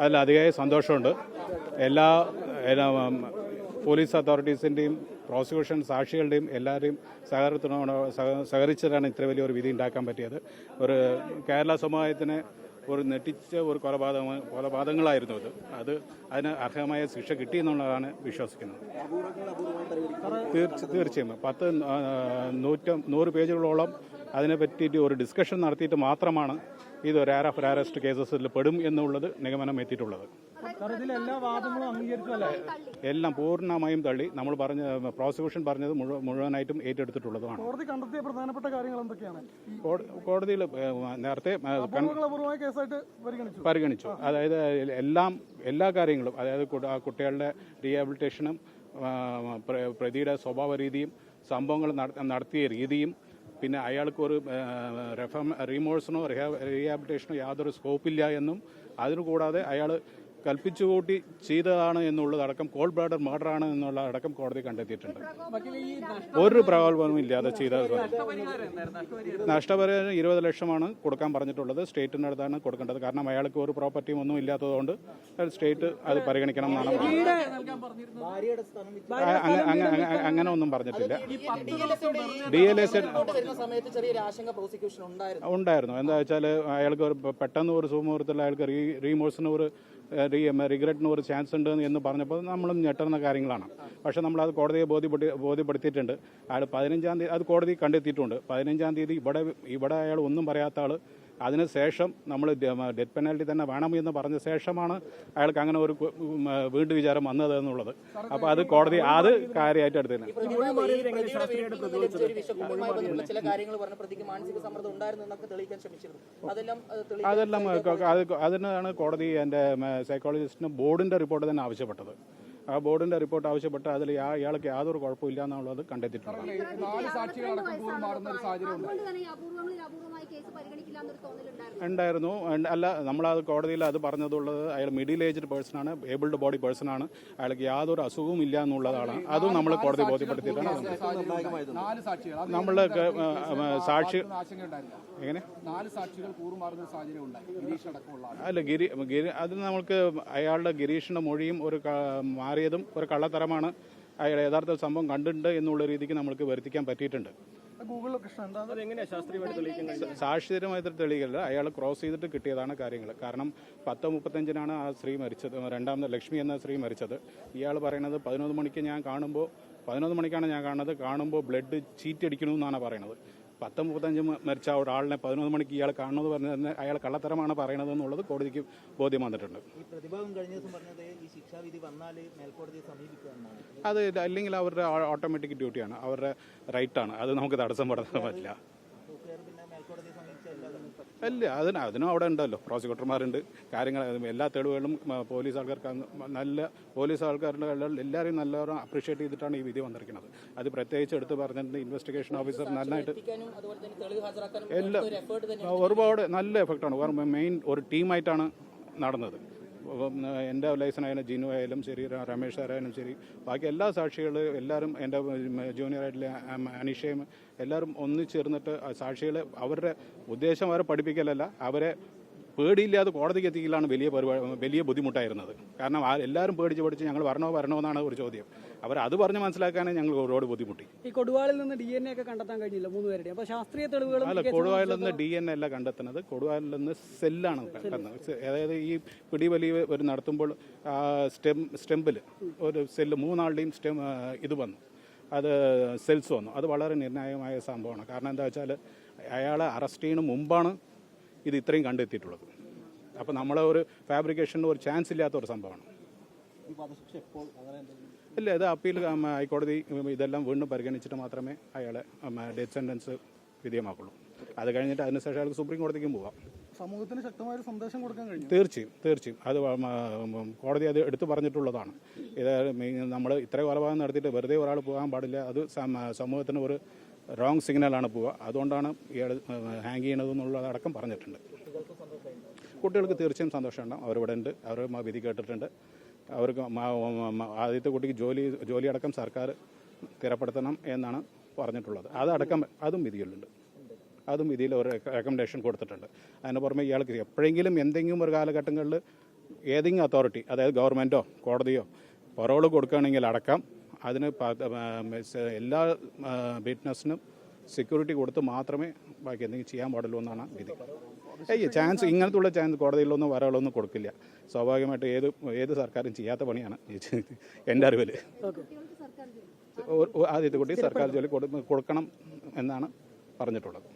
അതിൽ അതിയായ സന്തോഷമുണ്ട്. എല്ലാ പോലീസ് അതോറിറ്റീസിൻ്റെയും പ്രോസിക്യൂഷൻ സാക്ഷികളുടെയും എല്ലാവരെയും സഹകരിച്ചിട്ടാണ് ഇത്ര വലിയൊരു വിധി ഉണ്ടാക്കാൻ പറ്റിയത്. ഒരു കേരള സമുദായത്തിന് ഒരു നെട്ടിച്ച ഒരു കൊലപാതകങ്ങളായിരുന്നു അതിന് അർഹമായ ശിക്ഷ കിട്ടി എന്നുള്ളതാണ് വിശ്വസിക്കുന്നത്. തീർച്ചയായും 100 പേജുകളോളം അതിനെ പറ്റിയിട്ട് ഒരു ഡിസ്കഷൻ നടത്തിയിട്ട് മാത്രമാണ് ഇത് ഒരു അറസ്റ്റ് കേസസിൽ പെടും എന്നുള്ളത് നിഗമനം എത്തിയിട്ടുള്ളത്. എല്ലാം പൂർണ്ണമായും തള്ളി. നമ്മൾ പറഞ്ഞ പ്രോസിക്യൂഷൻ പറഞ്ഞത് മുഴുവനായിട്ടും ഏറ്റെടുത്തിട്ടുള്ളതുമാണ്. കോടതിയിൽ നേരത്തെ പരിഗണിച്ചു. അതായത് എല്ലാ കാര്യങ്ങളും, അതായത് കുട്ടികളുടെ റീഹാബിലിറ്റേഷനും പ്രതിയുടെ സ്വഭാവ രീതിയും സംഭവങ്ങൾ നടത്തിയ രീതിയും പിന്നെ അയാൾക്ക് ഒരു റീമോഴ്സിനോ റീഹാബിലിറ്റേഷനോ യാതൊരു സ്കോപ്പില്ല എന്നും അതിനുകൂടാതെ അയാൾ കൽപ്പിച്ചുകൂട്ടി ചെയ്തതാണ് എന്നുള്ളതടക്കം കോൾഡ് ബ്ലഡഡ് മർഡർ ആണ് എന്നുള്ള അടക്കം കോടതി കണ്ടെത്തിയിട്ടുണ്ട്. ഒരു പ്രകോപനവും ഇല്ലാതെ ചെയ്തത്. നഷ്ടപരിഹാരം 20 ലക്ഷമാണ് കൊടുക്കാൻ പറഞ്ഞിട്ടുള്ളത്. സ്റ്റേറ്റിൻ്റെ അടുത്താണ് കൊടുക്കേണ്ടത്. കാരണം അയാൾക്ക് ഒരു പ്രോപ്പർട്ടിയും ഒന്നും ഇല്ലാത്തതുകൊണ്ട് സ്റ്റേറ്റ് അത് പരിഗണിക്കണം എന്നാണ് അങ്ങനെ ഒന്നും പറഞ്ഞിട്ടില്ല. DLS ഉണ്ടായിരുന്നു. എന്താ വെച്ചാൽ അയാൾക്ക് ഒരു പെട്ടെന്ന് ഒരു സുമുഹൂർത്തത്തിൽ അയാൾക്ക് റീമോഴ്സിന് ഒരു റിഗ്രറ്റിന് ഒരു ചാൻസ് ഉണ്ട് എന്ന് പറഞ്ഞപ്പോൾ നമ്മളും ഞെട്ടുന്ന കാര്യങ്ങളാണ്. പക്ഷേ നമ്മളത് കോടതിയെ ബോധ്യപ്പെടുത്തിയിട്ടുണ്ട്. അയാൾ 15-ാം തീയതി അത് കോടതി കണ്ടെത്തിയിട്ടുണ്ട്. 15-ാം തീയതി ഇവിടെ അയാൾ ഒന്നും പറയാത്ത ആൾ അതിനുശേഷം നമ്മൾ ഡെത്ത് പെനാൽറ്റി തന്നെ വേണമെന്ന് പറഞ്ഞ ശേഷമാണ് അയാൾക്ക് അങ്ങനെ ഒരു വീണ്ടും വിചാരം വന്നത് എന്നുള്ളത്. അപ്പോൾ അത് കോടതി അത് കാര്യമായിട്ട് എടുത്തില്ല. അതെല്ലാം അതിനാണ് കോടതി എൻ്റെ സൈക്കോളജിസ്റ്റിന് ബോർഡിൻ്റെ റിപ്പോർട്ട് തന്നെ ആവശ്യപ്പെട്ടത്. ആ ബോർഡിന്റെ റിപ്പോർട്ട് ആവശ്യപ്പെട്ട് അതിൽ ഇയാൾക്ക് യാതൊരു കുഴപ്പമില്ല എന്നുള്ളത് കണ്ടെത്തിയിട്ടുണ്ട്. ഉണ്ടായിരുന്നു. അല്ല, നമ്മളത് കോടതിയിൽ അത് പറഞ്ഞതുള്ളത് അയാൾ മിഡിൽ ഏജ്ഡ് പേഴ്സൺ ആണ്, ഏബിൾഡ് ബോഡി പേഴ്സൺ ആണ്, അയാൾക്ക് യാതൊരു അസുഖവും ഇല്ല എന്നുള്ളതാണ്. അതും നമ്മൾ കോടതി ബോധ്യപ്പെടുത്തിയിട്ടാണ്. നമ്മൾ സാക്ഷി എങ്ങനെ അല്ല അത് നമുക്ക് അയാളുടെ ഗിരീഷിന്റെ മൊഴിയും ഒരു മാറിയതും ഒരു കള്ളത്തരമാണ്. അയാൾ യഥാർത്ഥ സംഭവം കണ്ടിട്ടുണ്ട് എന്നുള്ള രീതിക്ക് നമ്മൾക്ക് വരുത്തിക്കാൻ പറ്റിയിട്ടുണ്ട്. സാക്ഷ്യപരമായിട്ട് തെളിയിക്കില്ല. അയാൾ ക്രോസ് ചെയ്തിട്ട് കിട്ടിയതാണ് കാര്യങ്ങൾ. കാരണം 10:35 ആ സ്ത്രീ മരിച്ചത്, രണ്ടാമത് ലക്ഷ്മി എന്ന സ്ത്രീ മരിച്ചത്. ഇയാൾ പറയുന്നത് 11 മണിക്ക് ഞാൻ കാണുമ്പോൾ 11 മണിക്കാണ് ഞാൻ കാണുമ്പോൾ ബ്ലഡ് ചീറ്റടിക്കണമെന്നാണ് പറയുന്നത്. 10:35 മരിച്ച ഒരാളിനെ 11 മണിക്ക് ഇയാൾ കാണുന്നത് പറഞ്ഞത് അയാൾ കള്ളത്തരമാണ് പറയണത് എന്നുള്ളത് കോടതിക്ക് ബോധ്യം വന്നിട്ടുണ്ട്. അത് അല്ലെങ്കിൽ അവരുടെ ഓട്ടോമാറ്റിക് ഡ്യൂട്ടിയാണ്, അവരുടെ റൈറ്റാണ്. അത് നമുക്ക് തടസ്സം പെടാൻ പറ്റില്ല. അല്ല, അതിനും അവിടെ ഉണ്ടല്ലോ, പ്രോസിക്യൂട്ടർമാരുണ്ട്, കാര്യങ്ങൾ എല്ലാ തെളിവുകളും പോലീസ് ആൾക്കാരുടെ എല്ലാവരെയും നല്ലോണം അപ്രീഷിയേറ്റ് ചെയ്തിട്ടാണ് ഈ വിധി വന്നിരിക്കുന്നത്. അത് പ്രത്യേകിച്ച് എടുത്ത് പറഞ്ഞിട്ടുണ്ട്. ഇൻവെസ്റ്റിഗേഷൻ ഓഫീസർ നന്നായിട്ട് ഒരുപാട് നല്ല എഫക്റ്റാണ്. മെയിൻ ഒരു ടീമായിട്ടാണ് നടന്നത്. എൻ്റെ ലൈസനായാലും ജിനു ആയാലും ശരി, രമേശ് സാറായാലും ശരി, ബാക്കി എല്ലാ സാക്ഷികളും എല്ലാവരും, എൻ്റെ ജൂനിയറായിട്ടുള്ള അനീഷയും എല്ലാവരും ഒന്നിച്ചേർന്നിട്ട് സാക്ഷികളെ അവരുടെ ഉദ്ദേശം അവരെ പഠിപ്പിക്കലല്ല, അവരെ പേടിയില്ലാതെ കോടതിക്ക് എത്തിക്കലാണ് വലിയ ബുദ്ധിമുട്ടായിരുന്നത്. കാരണം എല്ലാവരും പേടിച്ച് ഞങ്ങൾ വരണോ എന്നാണ് ഒരു ചോദ്യം. അത് പറഞ്ഞ് മനസ്സിലാക്കാനേ ഞങ്ങൾ ഒരുപാട് ബുദ്ധിമുട്ടി. ഈ കൊടുവാളിൽ നിന്ന് DNA ഒക്കെ കണ്ടെത്താൻ കഴിഞ്ഞില്ല 3 പേരുടെ. അപ്പോൾ ശാസ്ത്രീയ തെളിവുകൾ അല്ല, കൊടുവാളിൽ നിന്ന് DNA അല്ല കണ്ടെത്തുന്നത്, കൊടുവാളിൽ നിന്ന് സെല്ലാണ് കണ്ടെത്തുന്നത്. അതായത് ഈ പിടിവലി ഒരു നടത്തുമ്പോൾ സ്റ്റെമ്പിൽ ഒരു സെല്ല് 3 ആളുടെയും ഇത് വന്നു, അത് സെൽസ് വന്നു. അത് വളരെ നിർണായകമായ സംഭവമാണ്. കാരണം എന്താ വെച്ചാൽ അയാളെ അറസ്റ്റ് ചെയ്യുന്ന മുമ്പാണ് ഇത് ഇത്രയും കണ്ടെത്തിയിട്ടുള്ളത്. അപ്പോൾ നമ്മളെ ഒരു ഫാബ്രിക്കേഷന് ഒരു ചാൻസ് ഇല്ലാത്ത ഒരു സംഭവമാണ്. ഇല്ല, ഇത് അപ്പീൽ ഹൈക്കോടതി ഇതെല്ലാം വീണ്ടും പരിഗണിച്ചിട്ട് മാത്രമേ അയാളെ ഡെത്ത് സെൻറ്റൻസ് വിധേയമാക്കുള്ളൂ. അത് കഴിഞ്ഞിട്ട് അതിനുശേഷം അയാൾക്ക് സുപ്രീം കോടതിക്കും പോവാം. സമൂഹത്തിന് ശക്തമായ സന്ദേശം കൊടുക്കാൻ കഴിയും. തീർച്ചയായും അത് കോടതി അത് എടുത്തു പറഞ്ഞിട്ടുള്ളതാണ്. ഇത് നമ്മൾ ഇത്ര കൊലപാതകം നടത്തിയിട്ട് വെറുതെ ഒരാൾ പോകാൻ പാടില്ല. അത് സമൂഹത്തിന് ഒരു റോങ് സിഗ്നലാണ് പോവുക. അതുകൊണ്ടാണ് ഇയാൾ ഹാങ് ചെയ്യണതെന്നുള്ളതടക്കം പറഞ്ഞിട്ടുണ്ട്. കുട്ടികൾക്ക് തീർച്ചയായും സന്തോഷമുണ്ടാകും. അവരിവിടെ ഉണ്ട്, അവർ വിധി കേട്ടിട്ടുണ്ട്. അവർക്ക് ആദ്യത്തെ കുട്ടിക്ക് ജോലി അടക്കം സർക്കാർ സ്ഥിരപ്പെടുത്തണം എന്നാണ് പറഞ്ഞിട്ടുള്ളത്. അതും വിധിയിലുണ്ട്. അതും വിധിയിൽ ഒരു റെക്കമെൻഡേഷൻ കൊടുത്തിട്ടുണ്ട്. അതിന് പുറമെ ഇയാൾക്ക് എപ്പോഴെങ്കിലും എന്തെങ്കിലും ഒരു കാലഘട്ടങ്ങളിൽ ഏതെങ്കിലും അതോറിറ്റി, അതായത് ഗവൺമെൻറ്റോ കോടതിയോ പരോള് കൊടുക്കുകയാണെങ്കിൽ അടക്കം അതിന് എല്ലാ വിറ്റ്നസിനും സെക്യൂരിറ്റി കൊടുത്ത് മാത്രമേ ബാക്കി എന്തെങ്കിലും ചെയ്യാൻ പാടുള്ളൂ എന്നാണ് വിധി. ചാൻസ് ഇങ്ങനത്തുള്ള ചാൻസ് കോടതിയിലൊന്നും വരാളൊന്നും കൊടുക്കില്ല. സ്വാഭാവികമായിട്ട് ഏത് സർക്കാരും ചെയ്യാത്ത പണിയാണ് എൻ്റെ അറിവിൽ. ആദ്യത്തെ കുട്ടി സർക്കാർ ജോലി കൊടുക്കണം എന്നാണ് പറഞ്ഞിട്ടുള്ളത്.